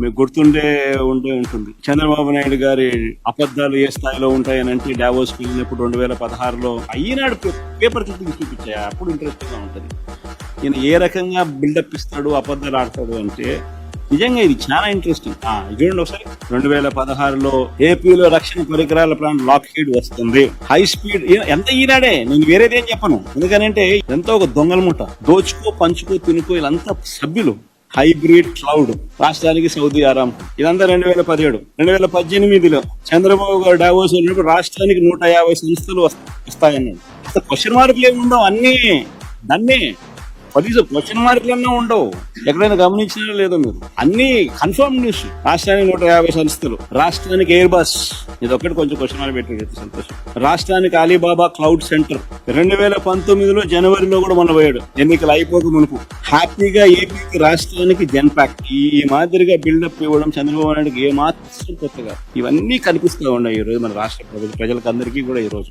మీకు ఉండే ఉంటుంది. చంద్రబాబు నాయుడు గారి అబద్ధాలు ఏ స్థాయిలో ఉంటాయని అంటే డావోస్ వెళ్ళినప్పుడు 2016లో ఈనాడు పేపర్ క్లిప్పింగ్ చూపించాయి. అప్పుడు ఇంట్రెస్టింగ్ గా ఉంటది. ఈయన ఏ రకంగా బిల్డప్ ఇస్తాడు, అబద్ధాలు ఆడతాడు అంటే నిజంగా ఇది చాలా ఇంట్రెస్టింగ్. చూడండి ఒకసారి, 2016లో ఏపీలో రక్షణ పరికరాల ప్లాంట్ లాక్హీడ్ వస్తుంది. హై స్పీడ్ ఎంత ఈనాడే, నేను వేరేదేం చెప్పను. ఎందుకనంటే ఎంతో ఒక దొంగల ముఠ, దోచుకో పంచుకో తినుకో వీళ్ళంతా సభ్యులు. హైబ్రిడ్ క్లౌడ్ రాష్ట్రానికి సౌదీ అరామ్, ఇదంతా 2017. 2018లో చంద్రబాబు గారు డావోస్ వెళ్ళినప్పుడు రాష్ట్రానికి 150 సంస్థలు వస్తాయన్నాడు. అసలు క్వశ్చన్ మార్కులు ఏమి ఉండవు, అన్ని దాన్ని కనీసం క్వశ్చన్ మార్కులన్నా ఉండవు. ఎక్కడైనా గమనించినా లేదో మీరు, అన్ని కన్ఫర్మ్ న్యూస్. రాష్ట్రానికి 150 సంస్థలు, రాష్ట్రానికి ఎయిర్ బస్, ఇది ఒక్కటి కొంచెం క్వశ్చన్ మార్క్ పెట్టి సంతోషం. రాష్ట్రానికి అలీబాబా క్లౌడ్ సెంటర్ 2019లో జనవరిలో కూడా మొన్న పోయాడు, ఎన్నికలు అయిపోక మునుపు. హ్యాపీగా ఏపీకి రాష్ట్రానికి జన్పాక్ట్ ఈ మాదిరిగా బిల్డప్ ఇవ్వడం చంద్రబాబు నాయుడుకి ఏ మాత్రం కొత్తగా ఇవన్నీ కనిపిస్తూ ఉన్నాయి ఈ రోజు మన రాష్ట్ర ప్రజలకు అందరికీ కూడా ఈ రోజు.